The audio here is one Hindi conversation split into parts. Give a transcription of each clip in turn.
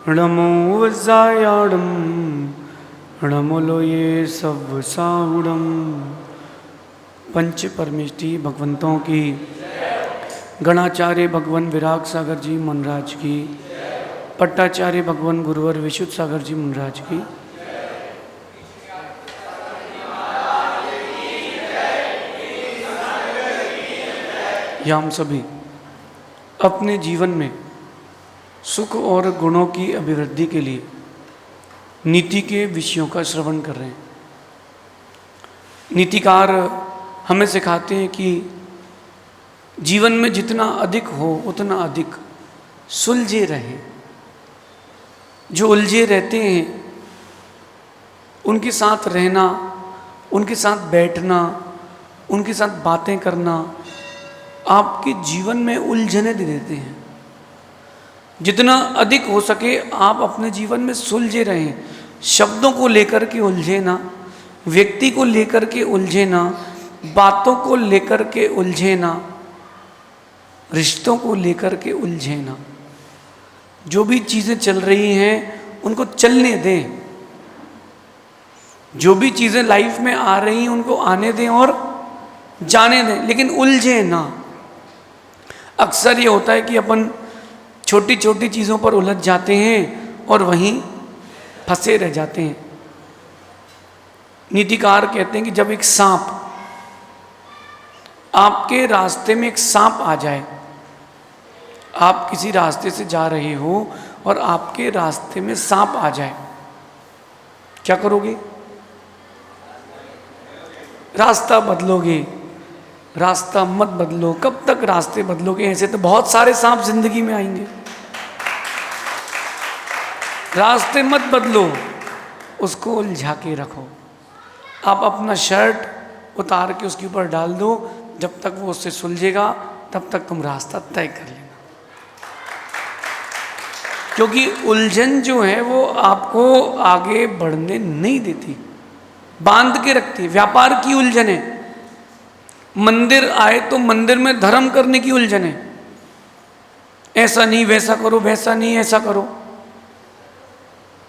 णमो वज्जायाडम णमोलोये सव्वसाहुडम। पंच परमेष्टि भगवंतों की, गणाचार्य भगवान विराग सागर जी मनराज की, पट्टाचार्य भगवान गुरुवर विशुद्ध सागर जी मनराज की, या हम सभी अपने जीवन में सुख और गुणों की अभिवृद्धि के लिए नीति के विषयों का श्रवण कर रहे हैं। नीतिकार हमें सिखाते हैं कि जीवन में जितना अधिक हो उतना अधिक सुलझे रहें। जो उलझे रहते हैं उनके साथ रहना, उनके साथ बैठना, उनके साथ बातें करना आपके जीवन में उलझने दे देते हैं। जितना अधिक हो सके आप अपने जीवन में सुलझे रहें। शब्दों को लेकर के उलझे ना, व्यक्ति को लेकर के उलझे ना, बातों को लेकर के उलझे ना, रिश्तों को लेकर के उलझे ना। जो भी चीज़ें चल रही हैं उनको चलने दें। जो भी चीज़ें लाइफ में आ रही हैं उनको आने दें और जाने दें, लेकिन उलझे ना। अक्सर ये होता है कि अपन छोटी छोटी चीज़ों पर उलझ जाते हैं और वहीं फंसे रह जाते हैं। नीतिकार कहते हैं कि जब एक सांप, आपके रास्ते में एक सांप आ जाए, आप किसी रास्ते से जा रहे हो और आपके रास्ते में सांप आ जाए, क्या करोगे? रास्ता बदलोगे? रास्ता मत बदलो। कब तक रास्ते बदलोगे? ऐसे तो बहुत सारे सांप जिंदगी में आएंगे। रास्ते मत बदलो, उसको उलझा के रखो। आप अपना शर्ट उतार के उसके ऊपर डाल दो, जब तक वो उससे सुलझेगा तब तक तुम रास्ता तय कर लेना। क्योंकि उलझन जो है वो आपको आगे बढ़ने नहीं देती, बांध के रखती है। व्यापार की उलझन है। मंदिर आए तो मंदिर में धर्म करने की उलझन है। ऐसा नहीं वैसा करो, वैसा नहीं ऐसा करो,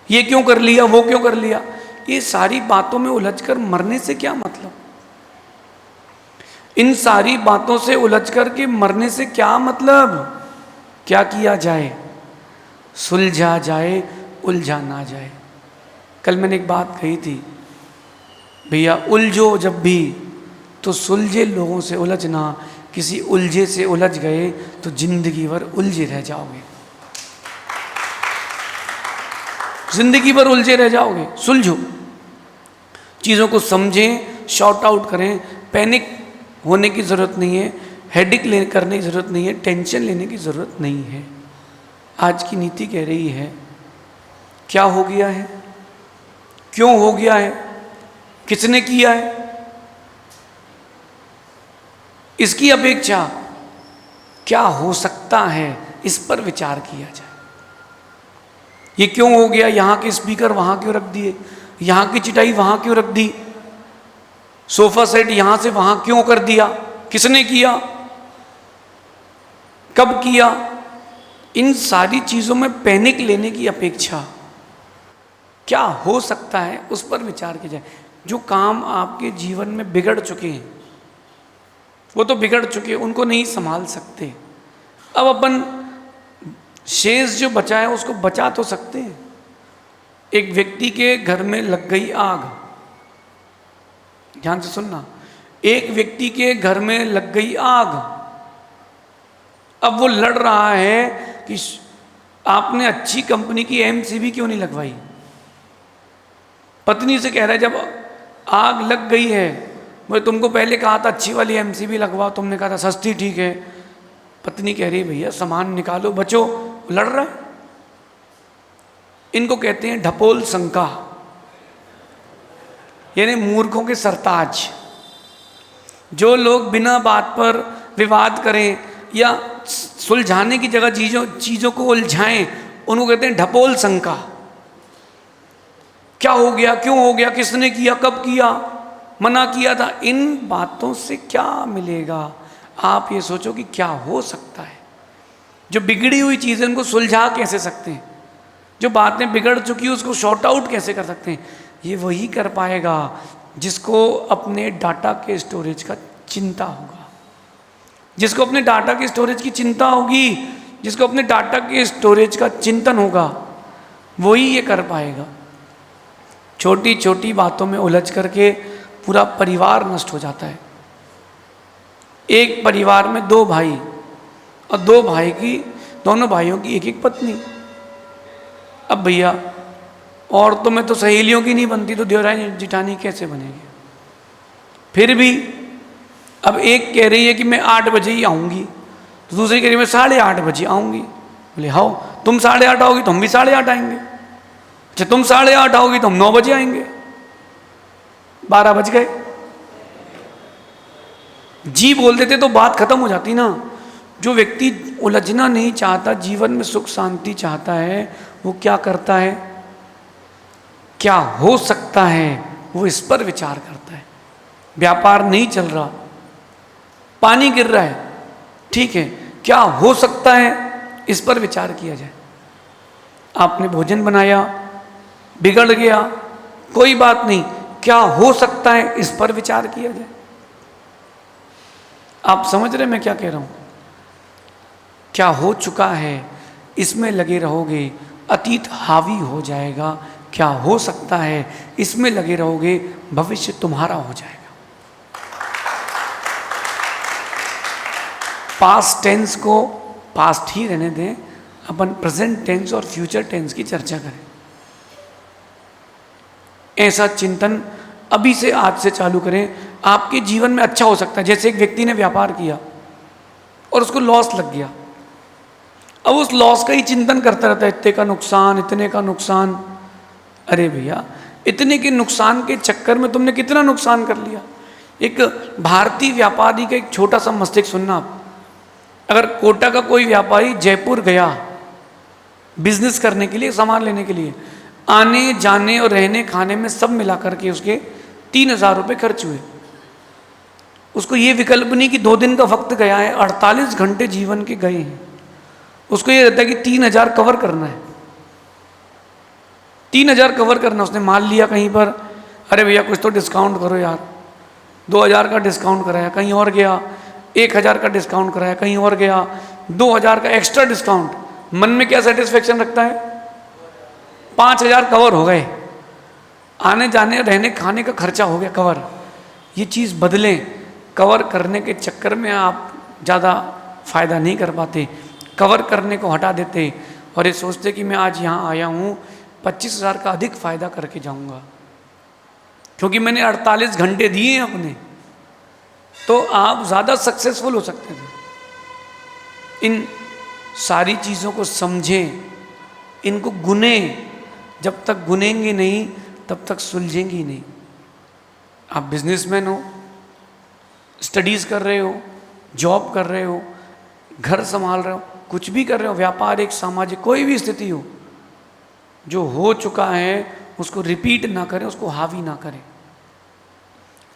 ये क्यों कर लिया, वो क्यों कर लिया। ये सारी बातों में उलझकर मरने से क्या मतलब? इन सारी बातों से उलझ कर के मरने से क्या मतलब? क्या किया जाए? सुलझा जाए, उलझा ना जाए। कल मैंने एक बात कही थी, भैया उलझो जब भी तो सुलझे लोगों से उलझना। किसी उलझे से उलझ गए तो जिंदगी भर उलझे रह जाओगे, जिंदगी भर उलझे रह जाओगे। सुलझो, चीज़ों को समझें, शॉर्ट आउट करें। पैनिक होने की ज़रूरत नहीं है, हेडेक करने की ज़रूरत नहीं है, टेंशन लेने की ज़रूरत नहीं है। आज की नीति कह रही है क्या हो गया है, क्यों हो गया है, किसने किया है, इसकी अपेक्षा क्या हो सकता है इस पर विचार किया जाए। ये क्यों हो गया, यहाँ के स्पीकर वहाँ क्यों रख दिए, यहाँ की चटाई वहाँ क्यों रख दी, सोफा सेट यहाँ से वहाँ क्यों कर दिया, किसने किया, कब किया। इन सारी चीज़ों में पैनिक लेने की अपेक्षा क्या हो सकता है उस पर विचार किया जाए। जो काम आपके जीवन में बिगड़ चुके हैं वो तो बिगड़ चुके हैं, उनको नहीं संभाल सकते। अब अपन शेष जो बचा है उसको बचा तो सकते हैं। एक व्यक्ति के घर में लग गई आग, ध्यान से सुनना, एक व्यक्ति के घर में लग गई आग। अब वो लड़ रहा है कि आपने अच्छी कंपनी की एमसीबी क्यों नहीं लगवाई। पत्नी से कह रहा है जब आग लग गई है, मैं तुमको पहले कहा था अच्छी वाली एमसीबी लगवाओ, तुमने कहा था सस्ती ठीक है। पत्नी कह रही है भैया सामान निकालो, बचो, लड़ रहा है। इनको कहते हैं ढपोल शंका, यानी मूर्खों के सरताज। जो लोग बिना बात पर विवाद करें या सुलझाने की जगह चीजों को उलझाएं, उनको कहते हैं ढपोल शंका। क्या हो गया, क्यों हो गया, किसने किया, कब किया, मना किया था। इन बातों से क्या मिलेगा? आप ये सोचो कि क्या हो सकता है। जो बिगड़ी हुई चीज़ें उनको सुलझा कैसे सकते हैं। जो बातें बिगड़ चुकी है उसको शॉर्ट आउट कैसे कर सकते हैं, ये वही कर पाएगा जिसको अपने डाटा के स्टोरेज का चिंता होगा, जिसको अपने डाटा के स्टोरेज की चिंता होगी, जिसको अपने डाटा के स्टोरेज का चिंतन होगा, वही ये कर पाएगा। छोटी छोटी बातों में उलझ करके पूरा परिवार नष्ट हो जाता है। एक परिवार में 2 भाई और 2 भाई की, दोनों भाइयों की एक एक पत्नी। अब भैया औरतों में तो सहेलियों की नहीं बनती, तो देवरानी जिठानी कैसे बनेगी? फिर भी अब एक कह रही है कि मैं 8 बजे ही आऊँगी, तो दूसरी कह रही है मैं 8:30 बजे आऊँगी। बोले हाओ, तुम 8:30 आओगी तो हम भी 8:30 आएंगे। अच्छा, तुम 8:30 आओगी तो हम 9 बजे आएंगे। 12 बज गए। जी बोल देते तो बात खत्म हो जाती ना। जो व्यक्ति उलझना नहीं चाहता, जीवन में सुख शांति चाहता है, वो क्या करता है, क्या हो सकता है, वो इस पर विचार करता है। व्यापार नहीं चल रहा, पानी गिर रहा है, ठीक है, क्या हो सकता है, इस पर विचार किया जाए। आपने भोजन बनाया, बिगड़ गया, कोई बात नहीं, क्या हो सकता है, इस पर विचार किया जाए। आप समझ रहे मैं क्या कह रहा हूं? क्या हो चुका है इसमें लगे रहोगे, अतीत हावी हो जाएगा। क्या हो सकता है इसमें लगे रहोगे, भविष्य तुम्हारा हो जाएगा। पास्ट टेंस को पास्ट ही रहने दें, अपन प्रेजेंट टेंस और फ्यूचर टेंस की चर्चा करें। ऐसा चिंतन अभी से, आज से चालू करें, आपके जीवन में अच्छा हो सकता है। जैसे एक व्यक्ति ने व्यापार किया और उसको लॉस लग गया, अब उस लॉस का ही चिंतन करता रहता है, इतने का नुकसान, इतने का नुकसान। अरे भैया, इतने के नुकसान के चक्कर में तुमने कितना नुकसान कर लिया। एक भारतीय व्यापारी का एक छोटा सा मस्तिष्क सुनना आप। अगर कोटा का कोई व्यापारी जयपुर गया बिजनेस करने के लिए, सामान लेने के लिए, आने जाने और रहने खाने में सब मिला करके उसके 3,000 रुपये खर्च हुए। उसको ये विकल्प नहीं कि 2 दिन का वक्त गया है, 48 घंटे जीवन के गए हैं। उसको ये रहता है कि 3,000 कवर करना है, 3,000 कवर करना। उसने मान लिया कहीं पर, अरे भैया कुछ तो डिस्काउंट करो यार, 2,000 का डिस्काउंट कराया, कहीं और गया 1,000 का डिस्काउंट कराया, कहीं और गया 2,000 का एक्स्ट्रा डिस्काउंट। मन में क्या सेटिस्फेक्शन रखता है, 5,000 कवर हो गए, आने जाने रहने खाने का खर्चा हो गया कवर। ये चीज़ बदलें। कवर करने के चक्कर में आप ज़्यादा फायदा नहीं कर पाते, कवर करने को हटा देते और ये सोचते कि मैं आज यहाँ आया हूँ 25,000 का अधिक फायदा करके जाऊँगा, क्योंकि मैंने 48 घंटे दिए हैं अपने, तो आप ज़्यादा सक्सेसफुल हो सकते थे। इन सारी चीज़ों को समझें, इनको गुनें। जब तक गुनेंगे नहीं तब तक सुलझेंगी नहीं। आप बिजनेसमैन हो, स्टडीज़ कर रहे हो, जॉब कर रहे हो, घर संभाल रहे हो, कुछ भी कर रहे हो, व्यापार, एक सामाजिक कोई भी स्थिति हो, जो हो चुका है उसको रिपीट ना करें, उसको हावी ना करें।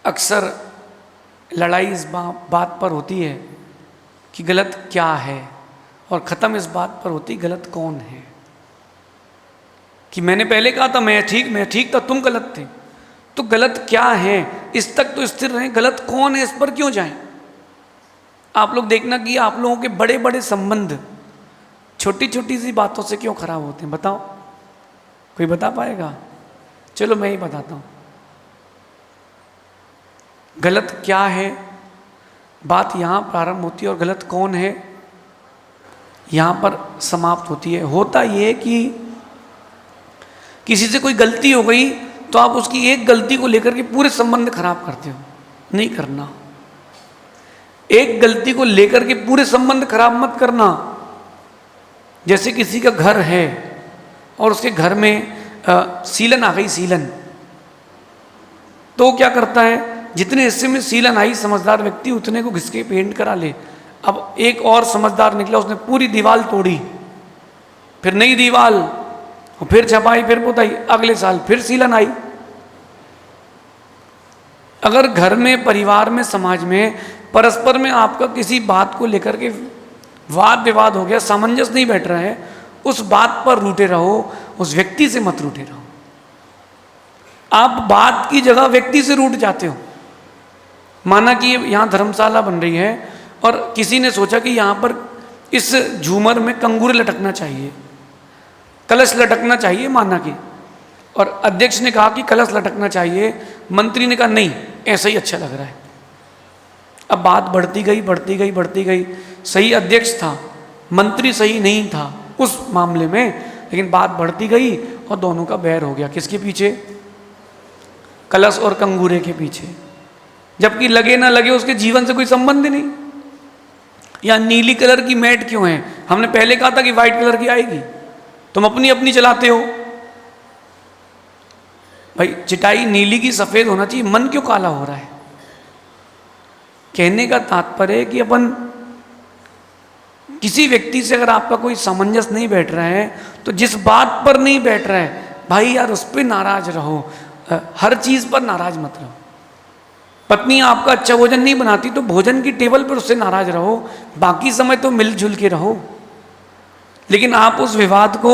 अक्सर लड़ाई इस बात पर होती है कि गलत क्या है, और ख़त्म इस बात पर होती गलत कौन है। कि मैंने पहले कहा था मैं ठीक था, तुम गलत थे। तो गलत क्या है इस तक तो स्थिर रहें, गलत कौन है इस पर क्यों जाएं। आप लोग देखना कि आप लोगों के बड़े बड़े संबंध छोटी छोटी सी बातों से क्यों खराब होते हैं, बताओ, कोई बता पाएगा? चलो मैं ही बताता हूँ। गलत क्या है, बात यहाँ प्रारंभ होती है, और गलत कौन है यहाँ पर समाप्त होती है। होता ये कि किसी से कोई गलती हो गई तो आप उसकी एक गलती को लेकर के पूरे संबंध खराब करते हो, नहीं करना। एक गलती को लेकर के पूरे संबंध खराब मत करना। जैसे किसी का घर है और उसके घर में सीलन आ गई, सीलन, तो क्या करता है, जितने हिस्से में सीलन आई समझदार व्यक्ति उतने को घिसके पेंट करा ले। अब एक और समझदार निकला, उसने पूरी दीवार तोड़ी, फिर नई दीवार, और फिर छपाई, फिर पुताई, अगले साल फिर सीलन आई। अगर घर में, परिवार में, समाज में परस्पर में आपका किसी बात को लेकर के वाद विवाद हो गया, सामंजस्य नहीं बैठ रहा है, उस बात पर रूठे रहो, उस व्यक्ति से मत रूठे रहो। आप बात की जगह व्यक्ति से रूठ जाते हो। माना कि यहाँ धर्मशाला बन रही है और किसी ने सोचा कि यहाँ पर इस झूमर में कंगूरे लटकना चाहिए, कलश लटकना चाहिए, माना कि, और अध्यक्ष ने कहा कि कलश लटकना चाहिए, मंत्री ने कहा नहीं ऐसा ही अच्छा लग रहा है। अब बात बढ़ती गई बढ़ती गई बढ़ती गई, सही अध्यक्ष था, मंत्री सही नहीं था उस मामले में, लेकिन बात बढ़ती गई और दोनों का बैर हो गया। किसके पीछे? कलश और कंगूरे के पीछे। जबकि लगे ना लगे उसके जीवन से कोई संबंध नहीं। या नीली कलर की मैट क्यों है? हमने पहले कहा था कि व्हाइट कलर की आएगी, तुम अपनी अपनी चलाते हो। भाई चिटाई नीली की सफेद होना चाहिए, मन क्यों काला हो रहा है? कहने का तात्पर्य है कि अपन किसी व्यक्ति से अगर आपका कोई सामंजस्य नहीं बैठ रहा है तो जिस बात पर नहीं बैठ रहा है भाई यार उस पर नाराज रहो, हर चीज पर नाराज मत रहो। पत्नी आपका अच्छा भोजन नहीं बनाती तो भोजन की टेबल पर उससे नाराज रहो, बाकी समय तो मिलजुल के रहो। लेकिन आप उस विवाद को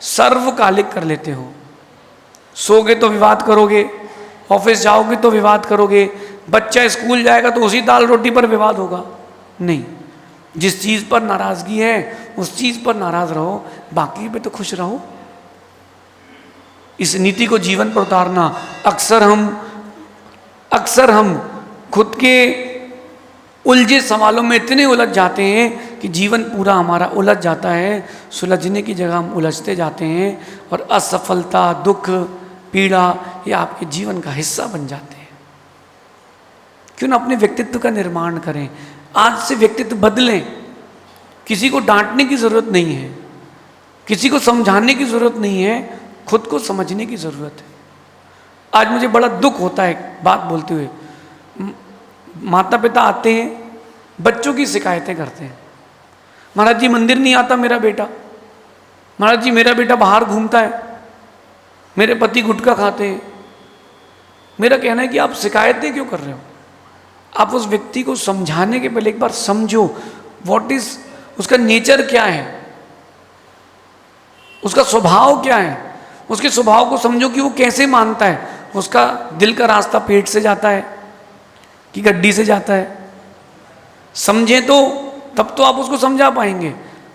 सर्वकालिक कर लेते हो। सोगे तो विवाद करोगे, ऑफिस जाओगे तो विवाद करोगे, बच्चा स्कूल जाएगा तो उसी दाल रोटी पर विवाद होगा। नहीं, जिस चीज पर नाराजगी है उस चीज पर नाराज रहो, बाकी पे तो खुश रहो। इस नीति को जीवन पर उतारना। अक्सर हम खुद के उलझे सवालों में इतने उलझ जाते हैं कि जीवन पूरा हमारा उलझ जाता है। सुलझने की जगह हम उलझते जाते हैं और असफलता, दुख, पीड़ा ये आपके जीवन का हिस्सा बन जाते हैं। क्यों ना अपने व्यक्तित्व का निर्माण करें, आज से व्यक्तित्व बदलें। किसी को डांटने की जरूरत नहीं है, किसी को समझाने की जरूरत नहीं है, खुद को समझने की जरूरत है। आज मुझे बड़ा दुख होता है बात बोलते हुए, माता पिता आते हैं बच्चों की शिकायतें करते हैं, महाराज जी मंदिर नहीं आता मेरा बेटा, महाराज जी मेरा बेटा बाहर घूमता है, मेरे पति गुटखा खाते हैं। मेरा कहना है कि आप शिकायतें क्यों कर रहे हो? आप उस व्यक्ति को समझाने के पहले एक बार समझो व्हाट इज उसका नेचर क्या है, उसका स्वभाव क्या है। उसके स्वभाव को समझो कि वो कैसे मानता है। उसका दिल का रास्ता पेट से जाता है कि गड्डी से जाता है, समझे तो तब तो आप उसको समझा पाएंगे।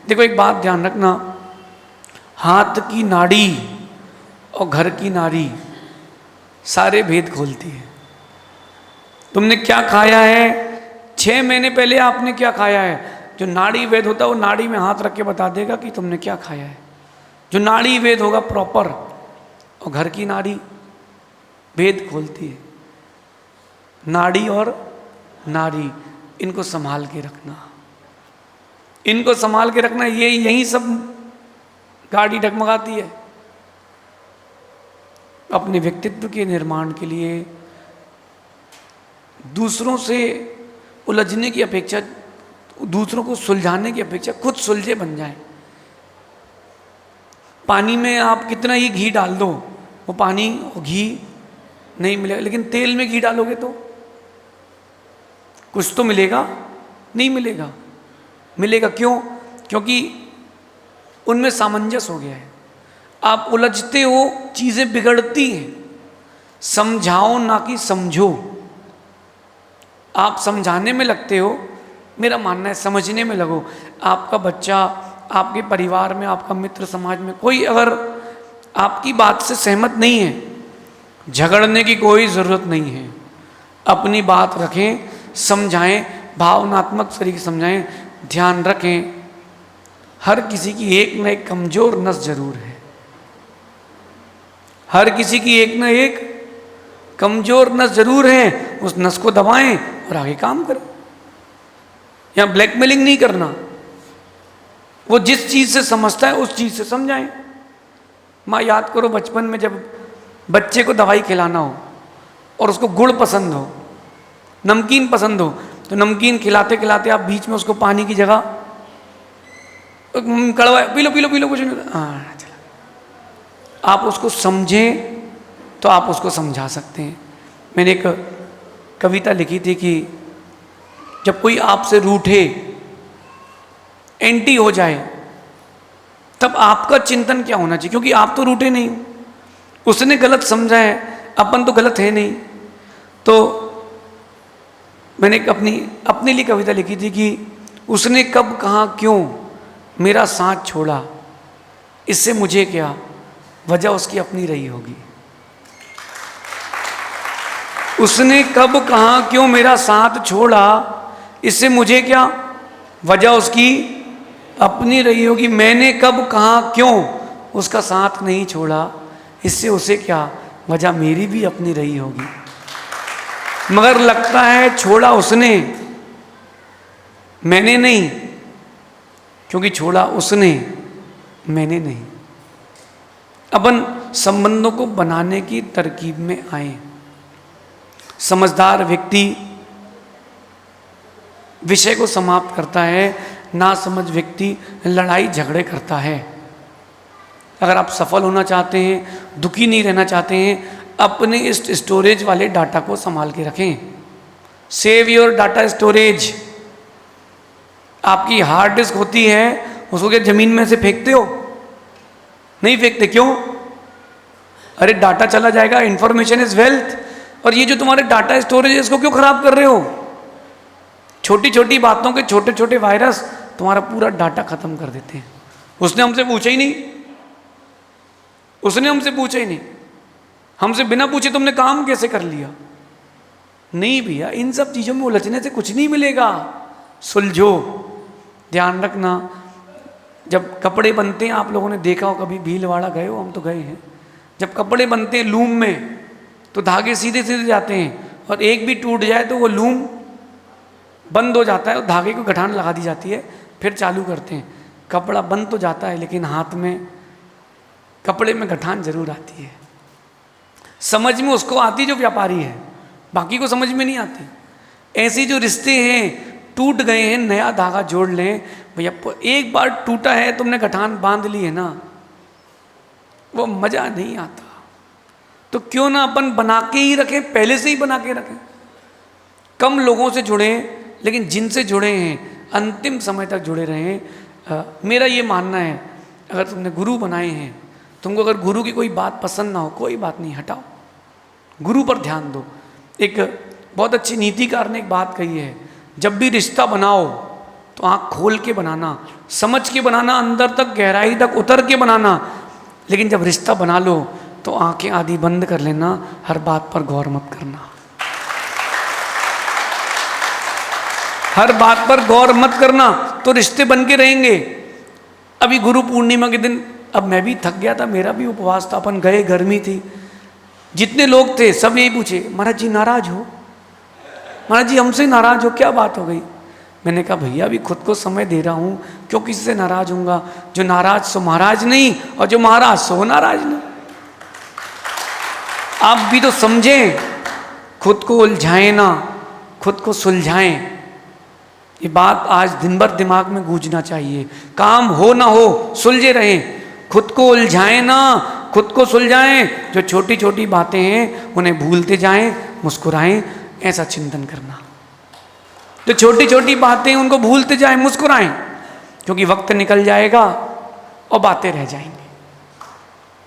देखो एक बात ध्यान रखना, हाथ की नाड़ी और घर की नारी सारे भेद खोलती है। तुमने क्या खाया है, 6 महीने पहले आपने क्या खाया है, जो नाड़ी वेद होता है वो नाड़ी में हाथ रख के बता देगा कि तुमने क्या खाया है। जो नाड़ी वेद होगा प्रॉपर, और घर की नाड़ी भेद खोलती है। नाड़ी और नारी, इनको संभाल के रखना, इनको संभाल के रखना। ये यही सब गाड़ी डगमगाती है। अपने व्यक्तित्व के निर्माण के लिए दूसरों से उलझने की अपेक्षा, दूसरों को सुलझाने की अपेक्षा खुद सुलझे बन जाएं। पानी में आप कितना ही घी डाल दो, वो पानी वो घी नहीं मिलेगा। लेकिन तेल में घी डालोगे तो कुछ तो मिलेगा, नहीं मिलेगा। मिलेगा क्यों? क्योंकि उनमें सामंजस्य हो गया है। आप उलझते हो, चीजें बिगड़ती हैं। समझाओ ना कि समझो। आप समझाने में लगते हो, मेरा मानना है समझने में लगो। आपका बच्चा, आपके परिवार में, आपका मित्र समाज में कोई अगर आपकी बात से सहमत नहीं है, झगड़ने की कोई ज़रूरत नहीं है। अपनी बात रखें, समझाएं, भावनात्मक तरीके से समझाएं। ध्यान रखें हर किसी की एक न एक कमजोर नस जरूर है। हर किसी की एक न एक कमजोर नस जरूर है। उस नस को दबाएं और आगे काम करें। यहां ब्लैकमेलिंग नहीं करना। वो जिस चीज से समझता है उस चीज से समझाएं। माँ याद करो बचपन में जब बच्चे को दवाई खिलाना हो और उसको गुड़ पसंद हो, नमकीन पसंद हो, तो नमकीन खिलाते खिलाते आप बीच में उसको पानी की जगह कड़वा, P low P low P low, कुछ नहीं, हाँ चला। आप उसको समझें तो आप उसको समझा सकते हैं। मैंने एक कविता लिखी थी कि जब कोई आपसे रूठे, एंटी हो जाए, तब आपका चिंतन क्या होना चाहिए, क्योंकि आप तो रूठे नहीं, उसने गलत समझा है, अपन तो गलत है नहीं। तो मैंने एक अपने लिए कविता लिखी थी कि उसने कब कहाँ क्यों मेरा साथ छोड़ा, इससे मुझे क्या, वजह उसकी अपनी रही होगी। उसने कब कहाँ क्यों मेरा साथ छोड़ा, इससे मुझे क्या, वजह उसकी अपनी रही होगी। मैंने कब कहाँ क्यों उसका साथ नहीं छोड़ा, इससे उसे क्या, वजह मेरी भी अपनी रही होगी। मगर लगता है छोड़ा उसने, मैंने नहीं, क्योंकि छोड़ा उसने, मैंने नहीं। अपन संबंधों को बनाने की तरकीब में आए। समझदार व्यक्ति विषय को समाप्त करता है, नासमझ व्यक्ति लड़ाई झगड़े करता है। अगर आप सफल होना चाहते हैं, दुखी नहीं रहना चाहते हैं, अपने इस स्टोरेज वाले डाटा को संभाल के रखें। Save your data storage. आपकी हार्ड डिस्क होती है, उसको क्या जमीन में से फेंकते हो? नहीं फेंकते। क्यों? अरे डाटा चला जाएगा, इंफॉर्मेशन इज वेल्थ। और ये जो तुम्हारे डाटा स्टोरेज है, इसको क्यों खराब कर रहे हो? छोटी छोटी बातों के छोटे छोटे वायरस तुम्हारा पूरा डाटा खत्म कर देते हैं। उसने हमसे पूछा ही नहीं, उसने हमसे पूछा ही नहीं, हमसे बिना पूछे तुमने काम कैसे कर लिया? नहीं भैया, इन सब चीजों में उलझने से कुछ नहीं मिलेगा। सुलझो। ध्यान रखना, जब कपड़े बनते हैं, आप लोगों ने देखा हो, कभी भीलवाड़ा गए हो? हम तो गए हैं। जब कपड़े बनते हैं लूम में, तो धागे सीधे सीधे जाते हैं, और एक भी टूट जाए तो वो लूम बंद हो जाता है, और धागे को गठान लगा दी जाती है, फिर चालू करते हैं। कपड़ा बंद तो जाता है, लेकिन हाथ में, कपड़े में गठान जरूर आती है। समझ में उसको आती जो व्यापारी है, बाकी को समझ में नहीं आती। ऐसे जो रिश्ते हैं, टूट गए हैं, नया धागा जोड़ लें भैया। एक बार टूटा है, तुमने गठान बांध ली है ना, वो मजा नहीं आता। तो क्यों ना अपन बना के ही रखें, पहले से ही बना के रखें। कम लोगों से जुड़े, लेकिन जिनसे जुड़े हैं अंतिम समय तक जुड़े रहें। मेरा ये मानना है, अगर तुमने गुरु बनाए हैं, तुमको अगर गुरु की कोई बात पसंद ना हो, कोई बात नहीं, हटाओ, गुरु पर ध्यान दो। एक बहुत अच्छी नीतिकार ने एक बात कही है, जब भी रिश्ता बनाओ तो आँख खोल के बनाना, समझ के बनाना, अंदर तक गहराई तक उतर के बनाना। लेकिन जब रिश्ता बना लो तो आंखें आधी बंद कर लेना, हर बात पर गौर मत करना, हर बात पर गौर मत करना, तो रिश्ते बन के रहेंगे। अभी गुरु पूर्णिमा के दिन, अब मैं भी थक गया था, मेरा भी उपवास था, अपन गए, गर्मी थी, जितने लोग थे सब यही पूछे, महाराज जी नाराज हो? महाराज जी हमसे नाराज हो, क्या बात हो गई? मैंने कहा भैया अभी खुद को समय दे रहा हूँ, क्यों किसी से नाराज होऊंगा? जो नाराज सो महाराज नहीं, और जो महाराज सो नाराज नहीं। आप भी तो समझें, खुद को उलझाएं ना, खुद को सुलझाएं। ये बात आज दिन भर दिमाग में गूंजना चाहिए। काम हो ना हो, सुलझे रहें, खुद को उलझाएं ना, खुद को सुलझाएं। जो छोटी छोटी बातें हैं उन्हें भूलते जाएं, मुस्कुराएं, ऐसा चिंतन करना। जो छोटी छोटी बातें उनको भूलते जाएं, मुस्कुराएं, क्योंकि वक्त निकल जाएगा और बातें रह जाएंगी।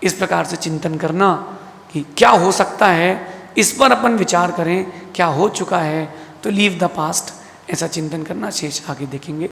इस प्रकार से चिंतन करना कि क्या हो सकता है, इस पर अपन विचार करें। क्या हो चुका है तो लीव द पास्ट, ऐसा चिंतन करना। शेष आगे देखेंगे।